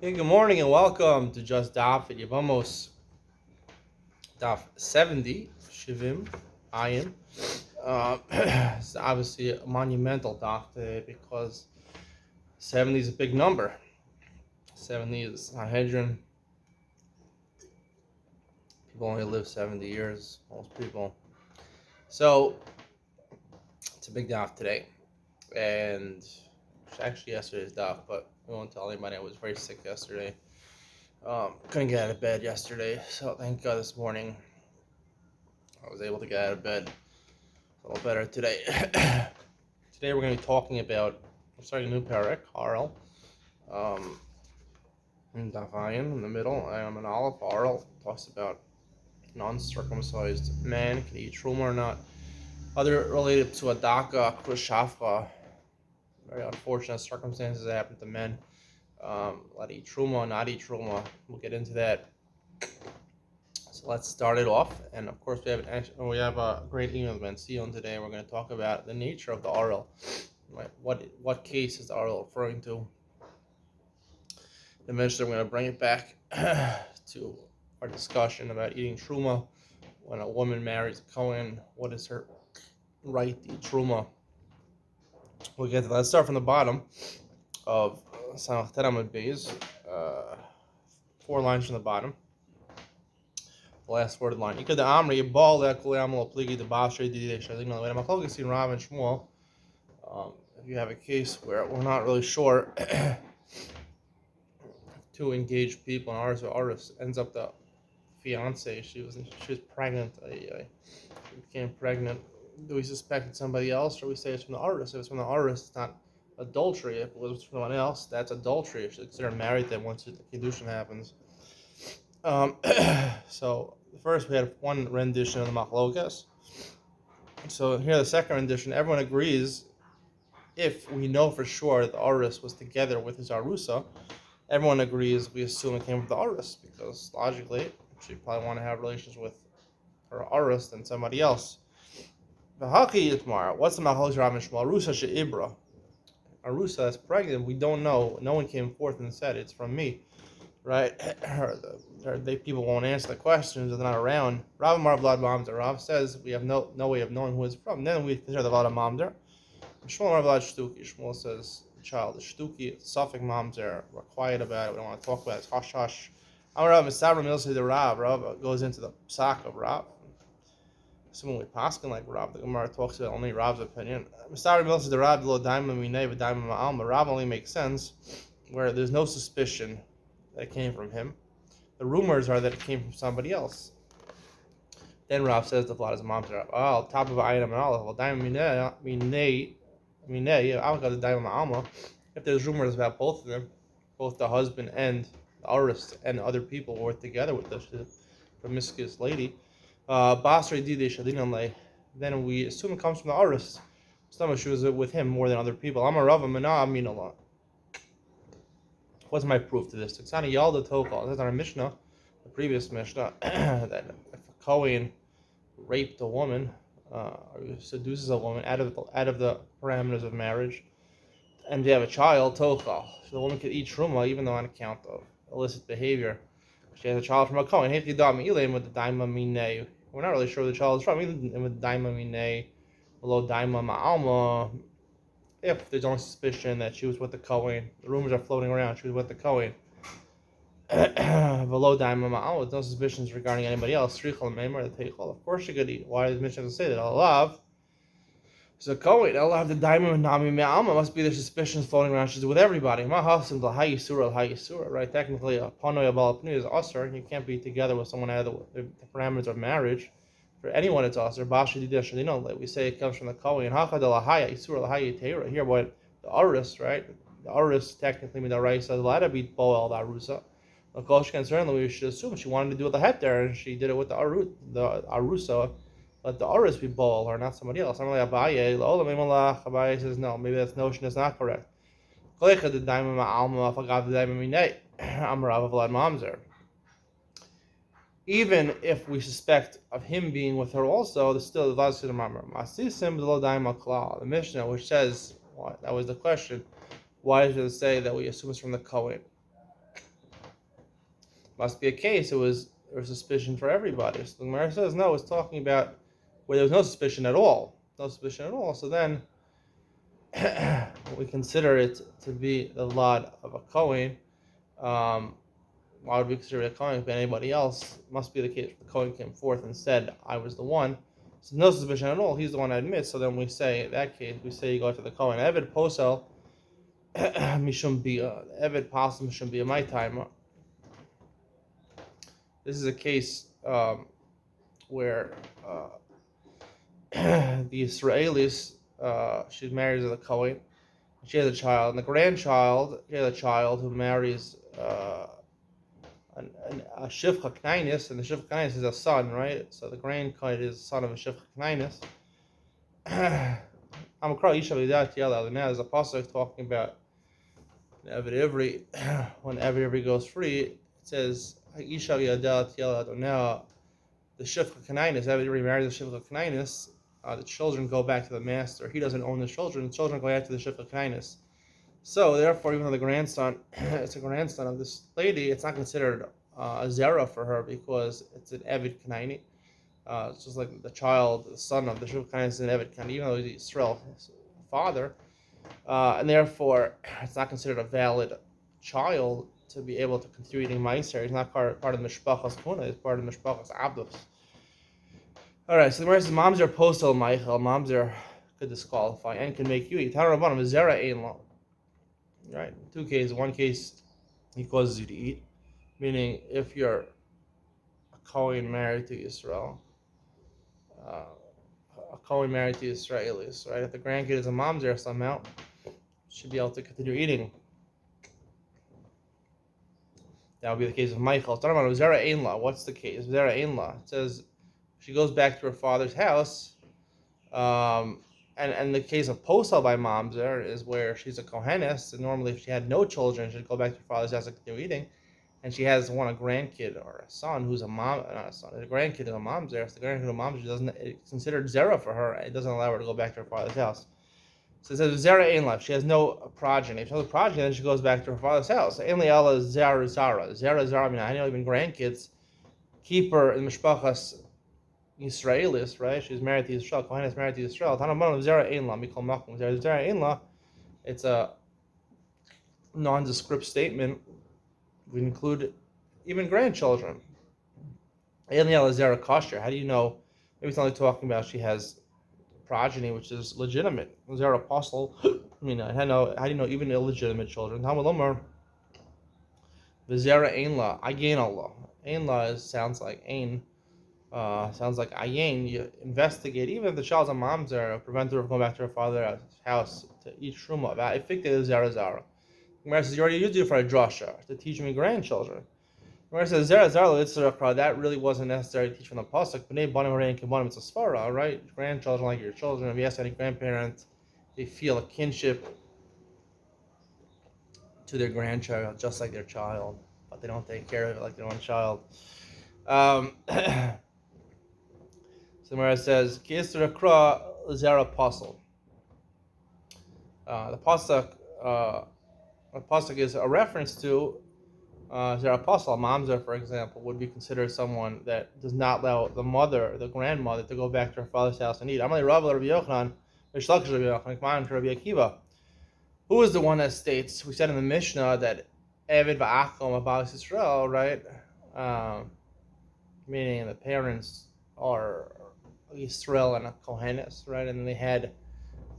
Hey, good morning and welcome to Just Daf It. Yevamos Daf 70, Shivim, Ayin. It's obviously a monumental daf today because 70 is a big number. 70 is Sanhedrin. People only live 70 years, most people. So, it's a big daf today. And it's actually yesterday's daf, but I won't tell anybody. I was very sick yesterday. Couldn't get out of bed yesterday, so thank God this morning I was able to get out of bed a little better today. Today we're going to be talking about, we're starting a new parak, Harel, in Davayan in the middle. I am an Aleph. Harel talks about non-circumcised man can eat truma or not. Other related to a daka, krishafka, very unfortunate circumstances that happen to men. Let eat truma, not eat truma. We'll get into that. So let's start it off. And of course, we have a great email with Sion today. We're going to talk about the nature of the Arel. Right? What case is the Arel referring to? Eventually, we're going to bring it back to our discussion about eating truma. When a woman marries a Kohen, what is her right to eat truma? We'll get to that. Let's start from the bottom of Sanach Teramad Beis, 4 lines from the bottom. The last word of the line. Ikad Amri Bal Kulayamalo Pligi the Basri Dide Shalim When Machogas in Rav and Shmuel. If you have a case where we're not really sure two engaged people and ours ends up the fiance, she was pregnant, became pregnant. Do we suspect it's somebody else, or we say it's from the artist? If it's from the artist, it's not adultery. If it was from someone else, that's adultery. She should consider married then once the kiddushin happens. So first we had one rendition of the machlokas. So here the second rendition, everyone agrees, if we know for sure that the Aris was together with his Arusa, everyone agrees we assume it came from the Aris, because logically she probably want to have relations with her Aris than somebody else. What's the machlokas Rav and Shmuel? Arusa she'ibra. Arusa is pregnant, we don't know. No one came forth and said it's from me. Right? People won't answer the questions if they're not around. Rav Mar Vlad Mamzer. Rav says we have no way of knowing who it's from. Then we consider the Vlad Mamzer. Shmuel Mar Vlad Shtuki. Shmuel says the child is Shtuki. It's Suffolk Mamzer. We're quiet about it. We don't want to talk about it. It's hush hush. I'm Rav Misabra Milsi the Rav. Rav goes into the sock of Rav. Assuming we paskin like Rav, the Gemara talks about only Rav's opinion. Misabra Milsi the Rav lo daima minei v'daima ma'alma. Rav only makes sense where there's no suspicion that it came from him. The rumors are that it came from somebody else. Then Rav says the Vlad is a mom to Rav. Oh, top of Ayin and Aleph. Well, daima minei. I'll go to daima ma'alma. If there's rumors about both of them, both the husband and the arist and other people were together with this promiscuous lady, then we assume it comes from the arist. Some she was with him more than other people. I'm a Rav and I mean a lot. What's my proof to this? It's not a Yalda Tokal. That's our Mishnah, the previous Mishnah, that if a Kohen raped a woman, or seduces a woman out of the parameters of marriage, and they have a child, Tokal. So the woman could eat Truma even though on account of illicit behavior. She has a child from a Kohen. We're not really sure where the child is from. Even with Daima Minei, below Daima Ma'alma, if there's only suspicion that she was with the Kohen, the rumors are floating around, she was with the Kohen. Below Daima Ma'alma, with no suspicions regarding anybody else. Of course she could eat. Why does Mishnah say that? Allah. So Kohen, Allah the Daima Nami Ma'alma must be the suspicions floating around. She's with everybody. Mahasim the Hayisura, right? Technically, a Panoya Balapni is usher. You can't be together with someone out of the parameters of marriage. For anyone, it's usher. We say it comes from the Kohen. Here, what the Aris, right? The Aris technically means the Raisa is allowed to be Boel the Arusa. Certainly, we should assume she wanted to do with the Heter, and she did it with the Arusa. Let the Aris be Boel, or not somebody else. Abaye says no. Maybe that notion is not correct. Even if we suspect of him being with her also, there's still the the Mishnah, which says, that was the question, why does it say that we assume it's from the Kohen? Must be a case there was suspicion for everybody. So the Gemara says no, it's talking about where there was no suspicion at all. No suspicion at all. So then we consider it to be the lot of a Kohen. Why would we consider it a Kohen if anybody else? Must be the case. The Kohen came forth and said, I was the one. So no suspicion at all. He's the one that admits. So then we say, in that case, we say you go after the Kohen. Eved posel, mishum be Eved posel mishum be my time. This is a case where the Israelis, she's married to the Kohen. She has a child, and the grandchild, she has a child who marries a Shivcha Knainis, and the Shivcha Knainis is a son, right? So the grandchild is the son of a Shivcha Knainis. There's a pasuk talking about Eved Ivri. When Eved Ivri goes free, it says, Isha Yadat Yalad. Now, the Shivcha Knainis, Eved Ivri marries the Shivcha Knainis. The children go back to the master. He doesn't own the children go back to the Shivcha Knainis. So, therefore, even though the grandson it's a grandson of this lady, it's not considered a zera for her because it's an Eved Knaini. It's just like the child, the son of the Shivcha Knainis is an Eved Knaini, even though he's Israel's father. And therefore, it's not considered a valid child to be able to continue eating Meiser. He's not part of the Mishpachas Kuna, he's part of the Mishpachas Abdus. Alright, so the Gemara says, Mamzer posel Michael, Mamzer could disqualify and can make you eat. Tanarabanim, Zera Ein Lo. Right? Two cases. One case, he causes you to eat, meaning if you're a Kohen married to Israel, a Kohen married to Israelis, right? If the grandkid is a Mamzer somehow, should be able to continue eating. That would be the case of Michael. Zera Ein Lo. What's the case? Zera Ein Lo. It says she goes back to her father's house, and the case of posel by mamzer is where she's a kohenes, and normally if she had no children, she'd go back to her father's house and continue eating, and she has a grandkid or a son who's a grandkid of a mamzer. So the grandkid of a mamzer it's considered zera for her. It doesn't allow her to go back to her father's house. So it says zera ein life. She has no progeny. If she has a progeny, then she goes back to her father's house. Ein li'ala zera zara. Zera zara. I mean, I know even grandkids keep her in mishpachas Israelis, right? She's married to Israel. Kohen is married to Israel. Zera ein la. Mikol makom. Zera ein la. It's a nondescript statement. We include even grandchildren. Ein li'ala zera kosher. How do you know? Maybe it's only talking about she has progeny, which is legitimate. Zera apostle. I mean, how do you know even illegitimate children? Talmud Lomar. Zera ein la. Ayin Allah. Ein la sounds like ein. Sounds like ayin. You investigate, even if the child's a mamzer, prevent her from going back to her father's house to eat shruma. I think that is zera zara. Gemara says you already used it for a drasha to teach me grandchildren. Gemara says zera zara that really wasn't necessary to teach from the pasuk. Bnei banim harein kibanim, it's a svara, right? Grandchildren like your children. If you ask any grandparent, they feel a kinship to their grandchild just like their child, but they don't take care of it like their own child. So Gemara says, "Kisra kra zera pasal." The pasuk is a reference to zera pasal. Mamzer, for example, would be considered someone that does not allow the mother, the grandmother, to go back to her father's house and eat. Amalei Rav Rabbi Yochanan, Mishlakish Rabbi Yochanan, K'man to Rabbi Akiva. Who is the one that states? We said in the Mishnah that Eved va'achom about Yisrael, right? Meaning the parents are Yisrael and a Kohenes, right? And then they had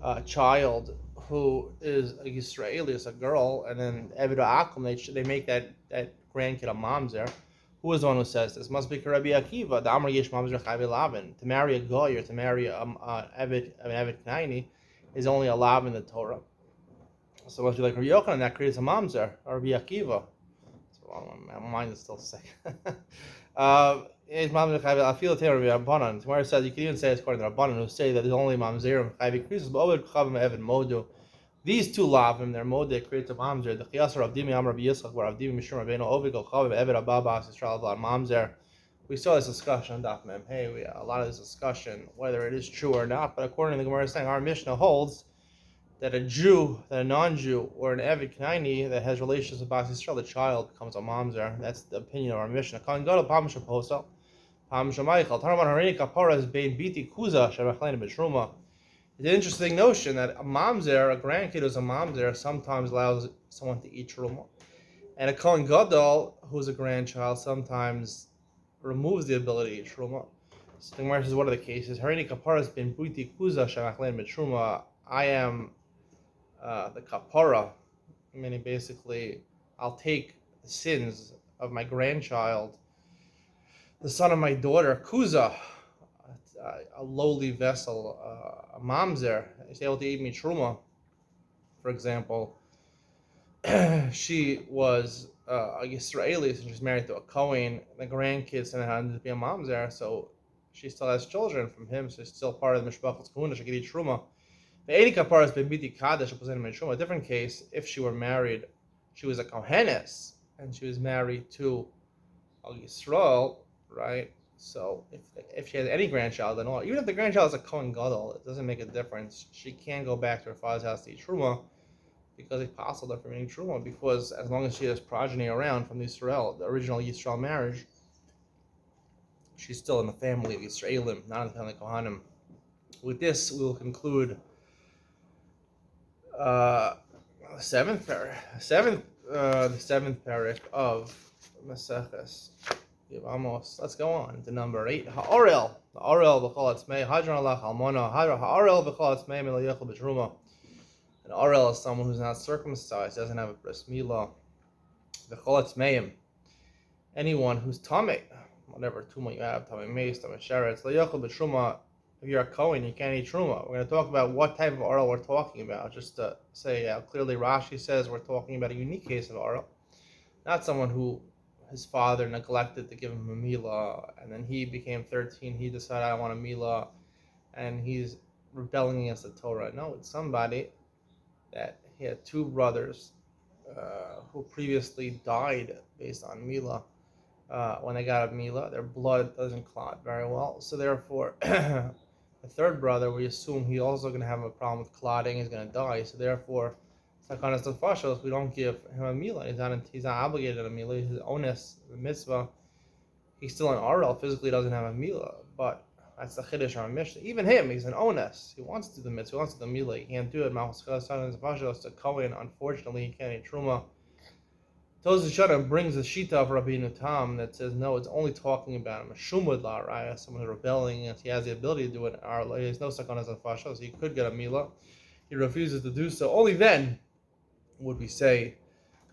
a child who is a Yisraeli, a girl, and then Eved va'achom, they make that grandkid a mamzer. Who is the one who says this? Must be Rabbi Akiva. The Amar Yesh mamzer chayv lavin. To marry a goy or to marry Eved Knaini is only a lav in the Torah. So it must be like Rabbi Yochanan that creates a mamzer, or Rabbi Akiva. So my mind is still sick. Tomorrow it says you can even say it's according to Rabbanan who say that there's only mamzerim chayv creases, but over chavim evan modu. These two lavim, their modeh creates a mamzer. The chiyasar of Dimi Amar B'Yitzchak, where Avdim Mishum Rabbeinu Ovid Kol Chavim Eved Abba Yisrael Vlad Mamzer. We saw this discussion on Daf Mem. Hey, a lot of this discussion whether it is true or not. But according to the Gemara, is saying our Mishnah holds that a non-Jew, or an Eved Knaini that has relations with Bas Yisrael, the child becomes a mamzer. That's the opinion of our Mishnah. It's an interesting notion that a mamzer, a grandkid who's a mamzer, sometimes allows someone to eat truma, and a Kohen Gadol who's a grandchild sometimes removes the ability to eat truma. So the Gemara says, what are the cases? Harini kaparas ben buiti kuza shamachlein betruma. I am the kapara, meaning basically I'll take the sins of my grandchild, the son of my daughter, kuza, a lowly vessel, a mamzer, is able to eat me truma. For example, she was a Yisraeli, and she's married to a Kohen. The grandkids and had to be a mamzer, so she still has children from him, so she's still part of the Mishpachas Kahuna. She could eat truma. The Edi Kapara has been biti Kaddish representing truma. A different case, if she were married, she was a Kohenes, and she was married to a Yisrael, right? So if she has any grandchild at all, even if the grandchild is a Kohen Gadol, it doesn't make a difference. She can't go back to her father's house to eat truma, because it's possible from eating truma, because as long as she has progeny around from the original Yisrael marriage, she's still in the family of Yisraelim, not in the family of Kohanim. With this, we will conclude the seventh parak of Maseches Yevamos. Let's go on to number 8. Ha'orel, the Orel b'chol atzmei, hadron alach almona, ha'orel b'chol atzmei melo yechol b'truma. An Orel is someone who's not circumcised, doesn't have a bris milah. B'chol atzmeim, anyone who's tamei, whatever tumah you have, tamei meis, tamei sheretz, lo yechol b'truma. If you're a Kohen, you can't eat truma. We're going to talk about what type of Orel we're talking about. Just to say, clearly Rashi says we're talking about a unique case of Orel, not someone who his father neglected to give him a milah, and then he became 13, he decided, I want a milah, and he's rebelling against the Torah. No, it's somebody that he had two brothers who previously died based on milah. When they got a milah, their blood doesn't clot very well, so therefore the third brother, we assume he's also going to have a problem with clotting, he's going to die, so therefore Sakanas Tafashos, we don't give him a milah. He's not obligated a milah. His onus, the mitzvah, he's still an Orel, physically doesn't have a milah, but that's the Chiddush on Mishnah. Even him, he's an onus. He wants to do the mitzvah, he wants to do the milah. He can't do it. Sakanas Tafashos, a Kohen, unfortunately, he can't eat truma. Tozus Shadam brings the Shita of Rabbeinu Tam that says, no, it's only talking about him. A Shumud La Raya, someone who's rebelling, and he has the ability to do it. He has no Sakanas Tafashos, so he could get a milah. He refuses to do so. Only then would we say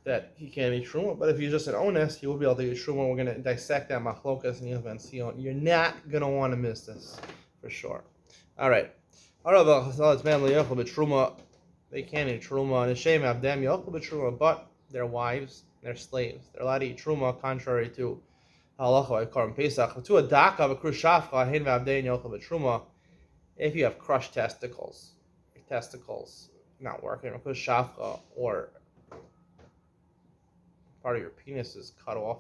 that he can't eat truma, but if he's just an onus, he will be able to eat truma. We're going to dissect that machlokas and Yevamos and Sion. You're not going to want to miss this, for sure. All right. They can't eat truma, but their wives, their slaves, they're allowed to eat truma, contrary to halacha Pesach. To a daka of a krushafcha, hein v'avdein yochel b'truma. If you have crushed testicles, your testicles not working, because shafcha, or part of your penis is cut off.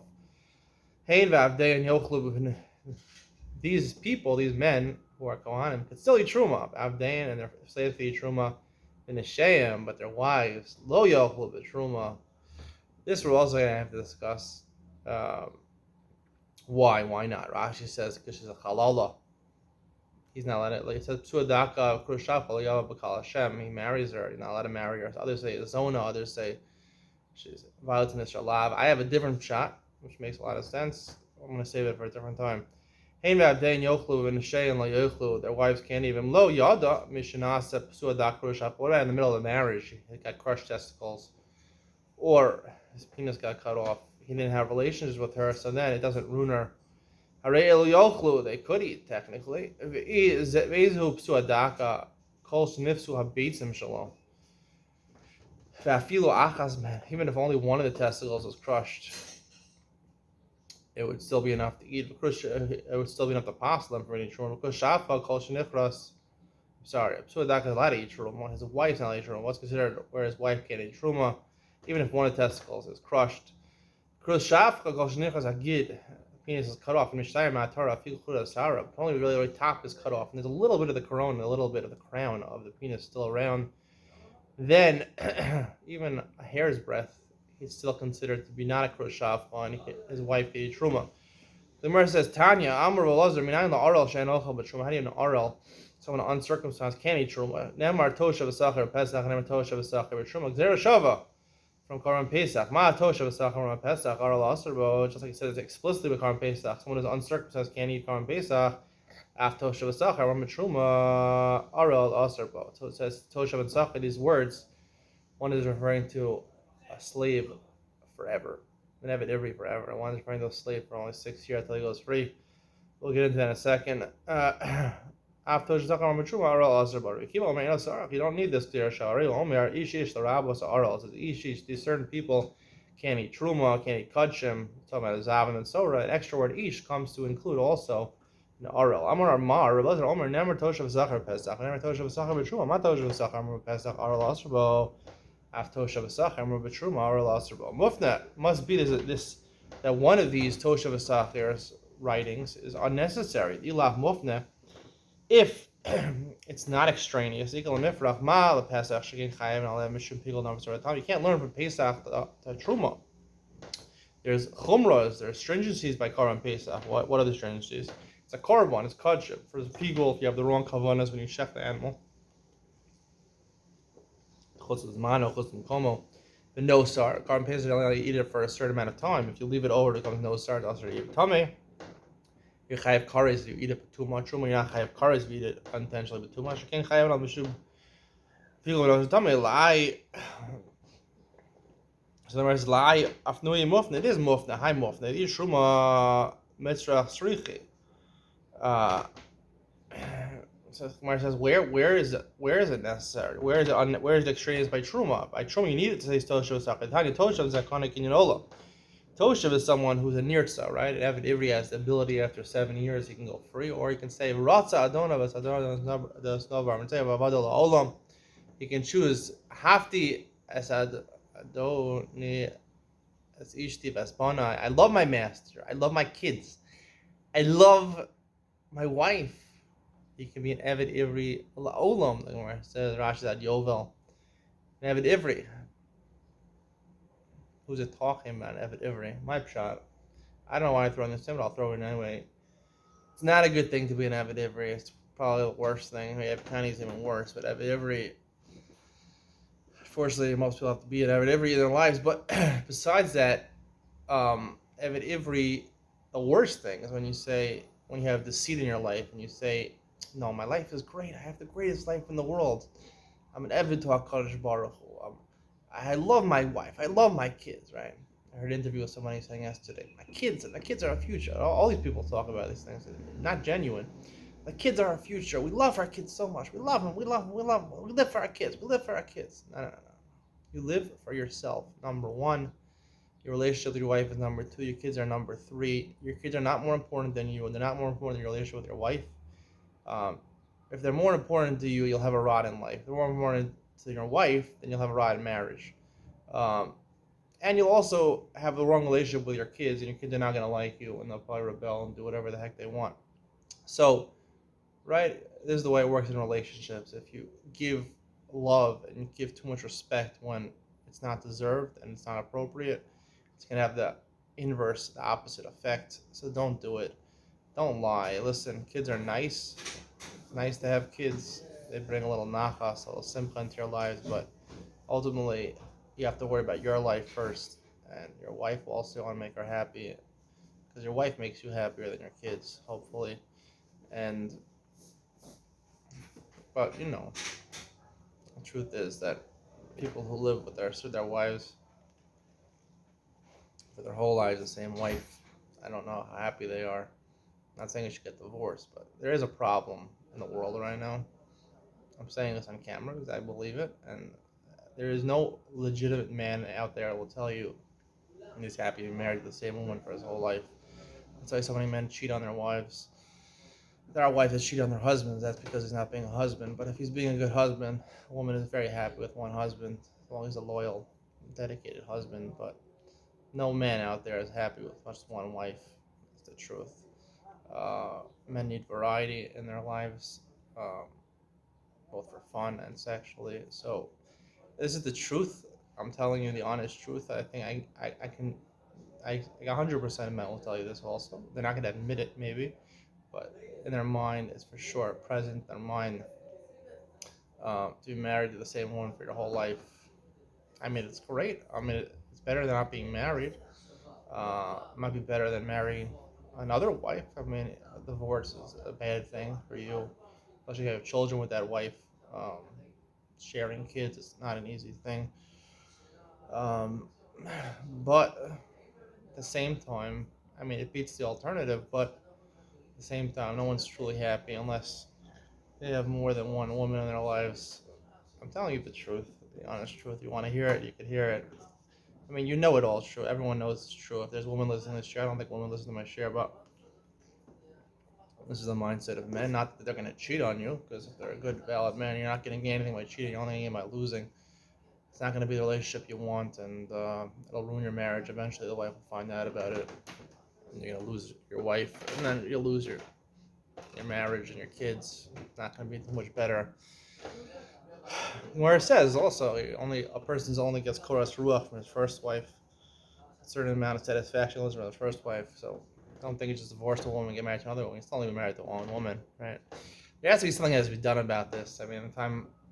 These people, these men who are kohanim, could still eat truma. Avdain and their slaves could eat truma in the sheyim, but their wives lo yochlu b'truma. This we're also going to have to discuss. Why not? Rashi says because she's a halala. He's not allowed to, like it says, Psuadaka Krushaf Bakal Hashem, he marries her, he's not allowed to marry her. So others say Zona, others say she's violating this Shalav. I have a different shot, which makes a lot of sense. I'm going to save it for a different time. Their wives can't even. Lo Yada, Mishanasa Psuadak Krushaf, what about in the middle of the marriage? He got crushed testicles, or his penis got cut off. He didn't have relations with her, so then it doesn't ruin her. They could eat technically. Even if only one of the testicles was crushed, it would still be enough to eat. It would still be enough to pass them for any truma. Because Psuadaka is allowed to eat truma. His wife's not allowed to eat truma. What's considered where his wife can't eat truma, even if one of the testicles is crushed. Penis is cut off. Only really top is cut off, and there's a little bit of the corona, a little bit of the crown of the penis still around. then even a hair's breadth, he's still considered to be not a kroshavcha, and his wife can eat truma. The Gemara says, Tanya, Amr v'Elazar, minayin la'arel she'en ochel b'truma. How do you know arel? Someone uncircumcised can't eat truma. Nemar tosha v'sachar pesach, nemar tosha v'sachar b'truma. Gzera shava from Karban Pesach. Ma tosha v'sachar from Pesach, arel asr bo. Just like it says explicitly with Karban Pesach. Someone who's uncircumcised can't eat Karban Pesach. Af tosha v'sachar from b'truma, arel asr bo. So it says tosha v'sachar, these words, one is referring to a slave forever. An Eved Ivri forever. And one is referring to a slave for only 6 years until he goes free. We'll get into that in a second. After you don't need this clear shari. Ishish the rabbos are says ishish. These certain people can't eat truma, can't eat kudshim. Talking about zavan and sora. An extra word ish comes to include also an arel. Amar mar. Rebbezer omer nemer toshav zachar pesach. Nemer toshav zachar b'truma. Ma toshav zachar pesach arel asrbo. After toshav zachar b'truma arel asrbo. Mufna must be this that one of these toshav zachar's writings is unnecessary. Ilaf mufna. If it's not extraneous, you can't learn from Pesach to Truma. There's chumras, there's stringencies by Karban Pesach. What are the stringencies? It's a korban, it's kudshim. For the pigul, if you have the wrong kavanas when you shech the animal. The nosar. Karban Pesach, you only eat it for a certain amount of time. If you leave it over, it becomes nosar, it's also eat tummy. You chayav kares if you eat it too much. You're not chayav kares if you eat it unintentionally but too much. You can't chayav it on mishum. People don't tell me lie. So the words lie afnui mufna. It is mufna, high mufna. It is shuma mitzrach srichi. So the Gemara says where is it necessary? Where is it extraneous by truma? By truma you need it to say toshav sakha. Tanya toshav zakana kinyan olam. Toshav is someone who's a nirtza, right? An Eved Ivri has the ability after 7 years he can go free, or he can say Ratza Adonavas Adonavas and say Vavadol Olam. He can choose Hafti Asad Adoni as Ishti Vaspana. I love my master. I love my kids. I love my wife. He can be an Eved Ivri Olam. The Gemara says Rashi Ad Yovel. An Eved Ivri. Who's it talking about? Eved Ivri. My pshat. I don't know why I throw in this in, but I'll throw it in anyway. It's not a good thing to be an Eved Ivri. It's probably the worst thing. Penny's even worse, but Eved Ivri. Unfortunately, most people have to be an Eved Ivri in their lives. But besides that, Eved Ivri, the worst thing is when you have deceit in your life and you say, no, my life is great. I have the greatest life in the world. I'm an Eved to HaKadosh Baruch Hu. I love my wife. I love my kids, right? I heard an interview with somebody saying yesterday, my kids are our future. All these people talk about these things. Not genuine. The kids are our future. We love our kids so much. We love them. We live for our kids. No. You live for yourself. Number one, your relationship with your wife is number two. Your kids are number three. Your kids are not more important than you, and they're not more important than your relationship with your wife. If they're more important to you, you'll have a rod in life. If they're more important to your wife, then you'll have a rod in marriage. And you'll also have the wrong relationship with your kids, and your kids are not going to like you, and they'll probably rebel and do whatever the heck they want. So, right, this is the way it works in relationships. If you give love and you give too much respect when it's not deserved and it's not appropriate, it's going to have the inverse, the opposite effect. So don't do it. Don't lie. Listen, kids are nice. It's nice to have kids. They bring a little nachas, a little simcha into your lives, but ultimately, you have to worry about your life first, and your wife will also want to make her happy, because your wife makes you happier than your kids, hopefully. But the truth is that people who live with their wives for their whole lives, the same wife, I don't know how happy they are. I'm not saying you should get divorced, but there is a problem in the world right now. I'm saying this on camera because I believe it, and there is no legitimate man out there that will tell you he's happy to be married to the same woman for his whole life. That's why so many men cheat on their wives. There are wives that cheat on their husbands. That's because he's not being a husband. But if he's being a good husband, a woman is very happy with one husband, as long as he's a loyal, dedicated husband. But no man out there is happy with just one wife. That's the truth. Men need variety in their lives, both for fun and sexually. So This is the truth. I'm telling you the honest truth. I think I can, I 100% of men will tell you this also. They're not going to admit it, maybe, but in their mind, it's for sure present in their mind, to be married to the same woman for your whole life. I mean, it's great. I mean, it's better than not being married. It might be better than marrying another wife. I mean, divorce is a bad thing for you, especially if you have children with that wife. Um, Sharing kids is not an easy thing. Um, but at the same time, I mean, it beats the alternative, but at the same time, no one's truly happy unless they have more than one woman in their lives. I'm telling you the truth, the honest truth. You want to hear it, you could hear it. I mean, you know it all is true. Everyone knows it's true. If there's women listening to this share, I don't think women listen to my share, but this is the mindset of men. Not that they're going to cheat on you, because if they're a good, valid man, you're not going to gain anything by cheating. You're only going to gain by losing. It's not going to be the relationship you want, and it'll ruin your marriage. Eventually, the wife will find out about it, and you're going to lose your wife, and then you'll lose your marriage and your kids. It's not going to be too much better. Where it says also, a person only gets koras ruach from his first wife. A certain amount of satisfaction lives from the first wife. So don't think you just divorce a woman and get married to another woman. You still only be married to one woman, right? There has to be something that has to be done about this. I mean,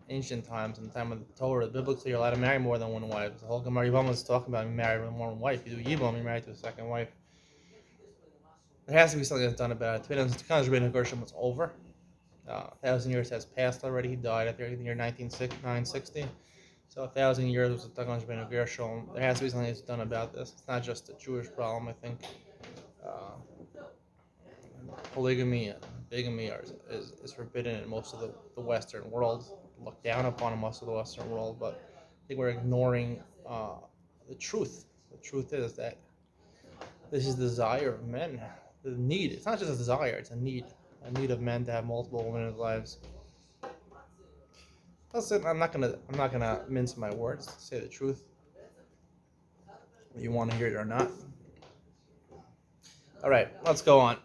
ancient times, in the time of the Torah, biblically, you're allowed to marry more than one wife. The whole Gemara Yevamos is talking about being married with one wife. You do Yibam, you're married to a second wife. There has to be something that's done about it. It's over. 1,000 years has passed already. He died at the year 960. So 1,000 years was the Tagan Shbein Gershom. There has to be something that's done about this. It's not just a Jewish problem. I think polygamy and bigamy is forbidden in most of the Western world, looked down upon in most of the Western world, but I think we're ignoring the truth. The truth is that this is the desire of men, the need. It's not just a desire, it's a need of men to have multiple women in their lives. Listen, I'm not gonna mince my words, to say the truth. You want to hear it or not. All right, let's go on.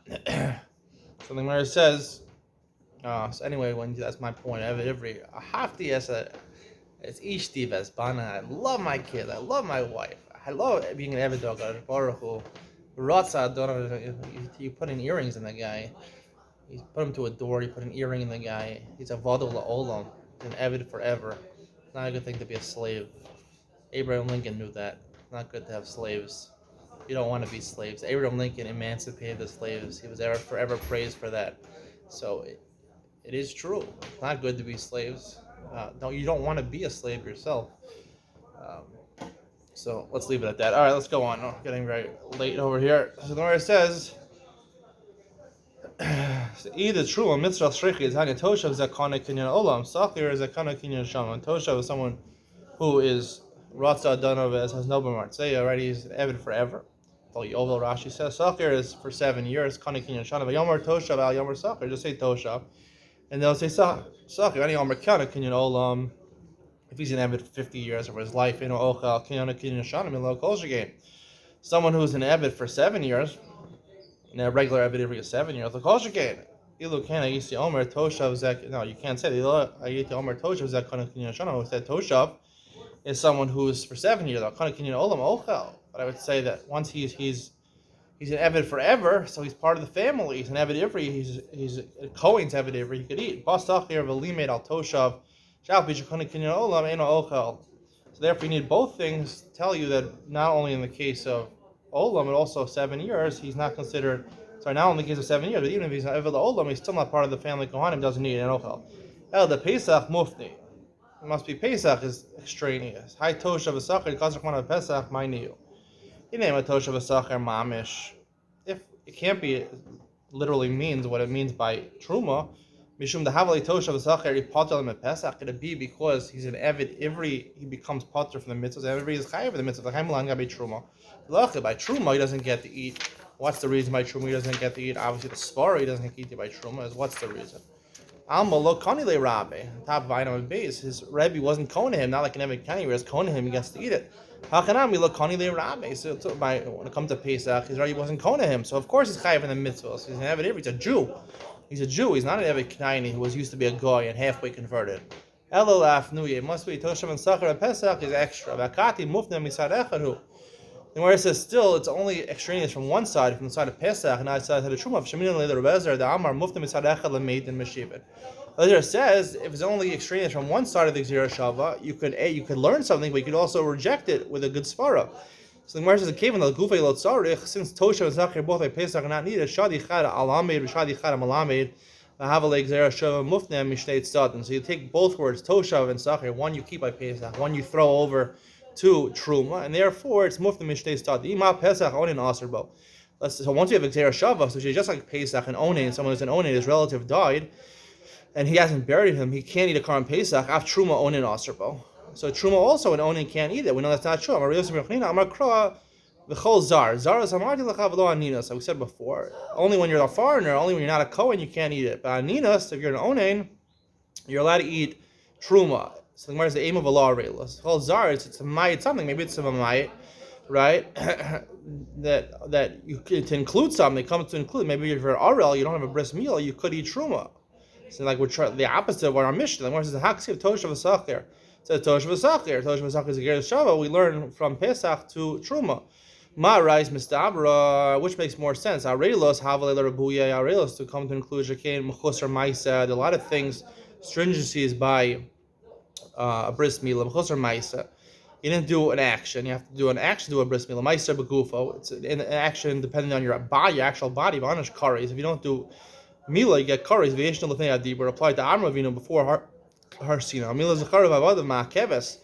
Something where it says, so anyway, that's my point. Every hafti as it's ishti vesbana. I love my kids. I love my wife. I love being an Eved dog. Baruch Hu. You put in earrings in the guy. You put him to a door. You put an earring in the guy. He's a vadol la'olam. He's an Eved forever. It's not a good thing to be a slave. Abraham Lincoln knew that. It's not good to have slaves. You don't want to be slaves. Abraham Lincoln emancipated the slaves. He was forever praised for that. So it is true. It's not good to be slaves. You don't want to be a slave yourself. So let's leave it at that. All right, let's go on. Getting very late over here. So where it says, either true or mitzvah shrichi is hanya toshav zakana kinyan olam sachir zakana kinyan shaman. Toshav is someone who is ratza adonov as has no b'martzeya. Already he's an Eved forever. Yovel Rashi says Sakir is for 7 years. Kanikin and Shana. Yomer Toshav al Yomer Sakir. Just say Toshav, and they'll say Sakir. Any Yomer Kana Kinyan Olam. If he's an Eved for 50 years of his life, Ochal Kinyan Kinyan Shana Milo Kolshagain. Someone who's an Eved for 7 years, and a regular Eved every 7 years, the Kolshagain. Ilu Kana Yisi Omer Toshav Zek. No, you can't say Ilu Ayiti Omer Toshav Zek Kana Kinyan Shana. Who said Toshav is someone who's for 7 years. Kana Kinyan Olam Ochal. But I would say that once he's an Eved forever, so he's part of the family. He's an Eved Ivri. He's a Kohen's Eved Ivri. He could eat. Basachir v'limed al toshav shal b'shakona kinyan olam eino ochel. So therefore, you need both things to tell you that not only in the case of olam, but also 7 years, he's not considered. Sorry, not only in the case of 7 years, but even if he's not Eved olam, he's still not part of the family. Kohanim doesn't need an ochel. El the Pesach mufti. It must be Pesach is extraneous. Hi toshav v'sachir kazachman Pesach my new. If it can't be literally means what it means by truma, mishum the havali toshav sacher patel pesach. Could it be because he's an Eved Ivri, he becomes pater from the mitzvahs? Everybody is chayav for the mitzvahs. The chayim gabi truma. By truma he doesn't get to eat. What's the reason by truma he doesn't get to eat? Obviously the svara he doesn't get to eat by truma. What's the reason? Alma lo kanile rabbi. Top of item base. His Rebbe wasn't kona him, not like an Eved Kani, whereas kona him he gets to eat it. So when it comes to Pesach, his Rebbe wasn't kona him, so of course he's chayav in the mitzvahs. He's an Eved Ivri. He's a Jew. He's a Jew. He's not an Eved Kani who used to be a goy and halfway converted. Elalaf nuye must be toshav and sachar and pesach is extra. Vakati mufna misad echadu. And where it says still, it's only extraneous from one side, from the side of Pesach, and not the side of the Truma. Shemin le'eder Bezer, the Amar mufta misad echad lemeid and meshivit. Lezer says if it's only extraneous from one side of the Gzira Shava, you could learn something, but you could also reject it with a good svara. So the Gemara says, "Kevin the Gufay lo tzarich, since Toshav and Zachir both by Pesach are not needed. Shadi chad alamed, shadi chad malamed, lahavale Gzira Shava mufna mishnei tzadin." So you take both words, Toshav and Zachir. One you keep by Pesach, one you throw over to Truma, and therefore it's mufta mishnei tzadin. Ima Pesach onin aserbo. So once you have Gzira Shava, so she's just like Pesach and onin. Someone who's an onin, his relative died, and he hasn't buried him, he can't eat a Karm Pesach, af Truma onin aserbo. So Truma also an onin can't eat it. We know that's not true. So we said before, only when you're a foreigner, only when you're not a Kohen, you can't eat it. But aninas, if you're an onin, you're allowed to eat Truma. So the Gemara is the aim of a law relis. Chol zar, it's a mayit something, maybe it's a mayit, right? that you could, to include something, comes to include. Maybe if you're Arel, you don't have a bris meal, you could eat Truma. So like we're trying the opposite of what our Mishnah. The Gemara says the haksiv toshav v'sachir. It says toshav v'sachir. Toshav v'sachir is a ger shava. We learn from Pesach to Truma. Ma rais mistabra, which makes more sense. Arelos havalei l'rabuya. Arelos to come to include shekain mechusar ma'isa. A lot of things, stringencies by a bris milah mechusar ma'isa. You didn't do an action. You have to do an action to a bris milah. Ma'isa begufo. It's an action depending on your body, your actual body. Vanish kares. If you don't do Mila, you get kares. V'yeshna l'fnei adibur applied to Amar Avinu before Harsina. Mila zecharav avodav ma'akeves.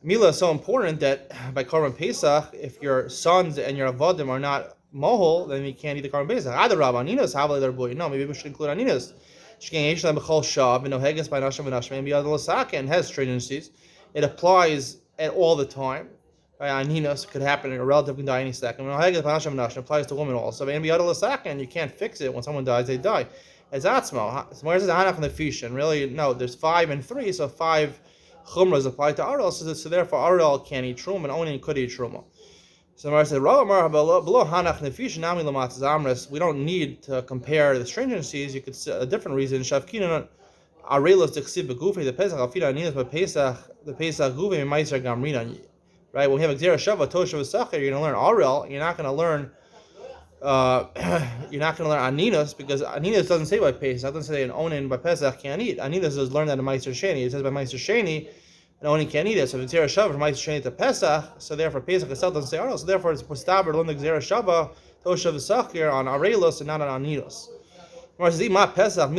Mila is so important that by Korban Pesach, if your sons and your avodim are not mohol, then you can't eat the Korban Pesach. Other Rabbi Aninas have their boy. No, maybe we should include Aninas. Shkein yeshna b'chol shav and noheges by nashim v'nashim and b'yad l'saka and has stringencies. It applies at all the time. Aninas could happen, a relative can die any second. Applies to women also. And you can't fix it. When someone dies, they die. As Atzmo, where is the Hanach and the Fish? And really, no, there's 5 and 3, so 5 chumras apply to Arel, so therefore Arel can't eat Truma, and only could eat Truma. So Mar said, below Hanach and the Fish, Nami Lamatz Amres, we don't need to compare the stringencies. You could say a different reason. Shavkina Arelos Dixib Begufi, the Pesach Alfida Aninas, but Pesach, the Pesach Guvi, and Meiser Gamrina. Right, when we have a Gzera Shava, Toshav V'Sachir, you're going to learn Arel. You're not going to learn. You're not going to learn Aninas because Aninas doesn't say by Pesach. It doesn't say an Onin by Pesach can't eat. Aninas does learn that in Meiser Sheni. It says by Meiser Sheni, an Onin can't eat it. So Gzera Shava from Meiser Sheni to Pesach. So therefore Pesach itself doesn't say Arel. So therefore it's Mustaber to learn the Gzera Shava, Toshav V'Sachir on Arelos and not on Aninos. Once you have this Gzera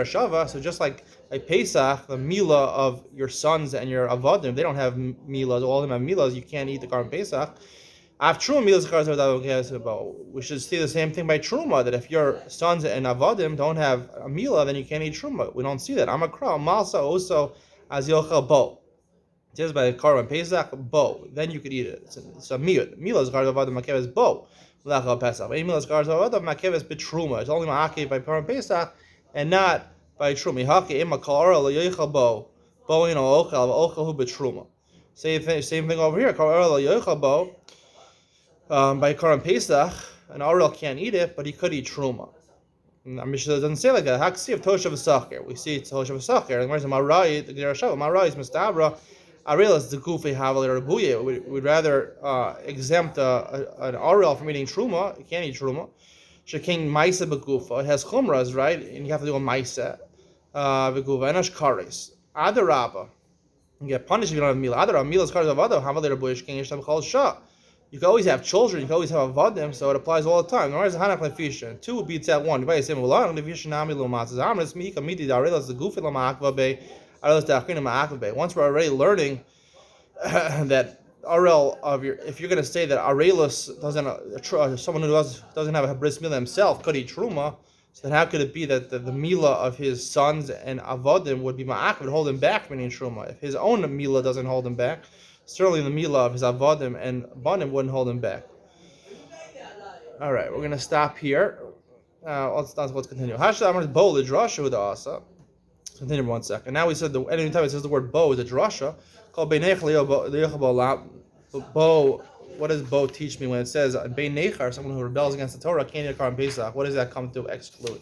Shava, so just like Pesach, the Mila of your sons and your Avodim, they don't have Milas, all of them have Milas, you can't eat the Karm Pesach. We should see the same thing by Truma, that if your sons and Avodim don't have a Mila, then you can't eat Truma. We don't see that. Amakra, Malsa, also, as Yochel Bo. It says by Karm Pesach, Bo. Then you could eat it. It's a Mila. Mila's Karm Avodim Makev is Bo. It's only ma'akev by Purim Pesach and not by Truma. Same thing over here. By Purim Pesach, an Arel can't eat it, but he could eat Truma. Mishnah doesn't say like that. Haksiv Toshav V'Sachir. We see it's Toshav V'Sachir. And where's the Marai? The Gzera Shava. Marai is Mistabra. I realize the Gufei Havalei Rabuye. We'd rather exempt an Arel from eating Truma. You can't eat Truma. Shekin Maisa Begufa. It has Chumras, right? And you have to do a Maisa Begufa. And Ashkaris. Adarabba. You get punished if you don't have Mila. Adarabba. Mila's Karis Avada. Havalei Rabuye. Shekin Yeshtam Chol Shah. You can always have children. You can always have Avadim. So it applies all the time. Whereas the Hanach Lefisha. 2 beats at 1. You buy the same Ulan. Lefisha Nami Lumatzah. Amris Mika Midi Darelas the Gufei Lamakva Bay. Once we're already learning that Arel of your, if you're going to say that Arelus doesn't, someone who doesn't have a bris milah himself could eat truma, so then how could it be that the milah of his sons and avodim would be ma'ak, would hold him back from eating truma? If his own milah doesn't hold him back, certainly the milah of his avodim and banim wouldn't hold him back. All right, we're going to stop here. Let's continue. Continue for 1 second. Now we said anytime it says the word bo is a drasha called Beinech Bo. What does bo teach me when it says Bein Nechar, someone who rebels against the Torah, can't eat a Karm Pesach? What does that come to exclude?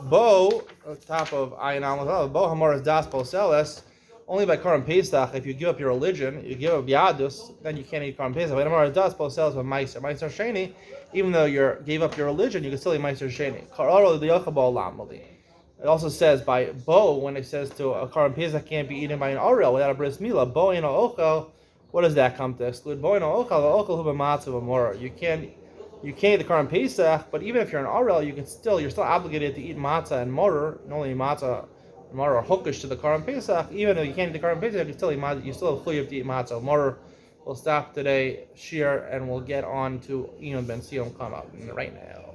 Bo, top of Ayin Amal, Bo Hamor is Das Poseles. Only by Karam Pesach, if you give up your religion, you give up Yadus, then you can't eat Karam Pesach. But Hamor is Das Poseles with Meiser. Meiser Sheni, even though you gave up your religion, you can still eat Meiser Sheni. Kararo Liyachabal Lamali. It also says by Bo, when it says to a Karam Pesach can't be eaten by an Ariel without a bris milah, Bo in Ochel, what does that come to exclude? Bo in Ochel, the Ochel hu b'matzav amora. You can't eat the Karam Pesach, but even if you're an Ariel, you're still obligated to eat matzah and morer, not only matzah and morer are hookish to the Karam Pesach. Even though you can't eat the Karam Pesach, you still have chuyuv to eat matzah. Morer. We'll stop today, shir, and we'll get on to Ian Ben Sion come up right now.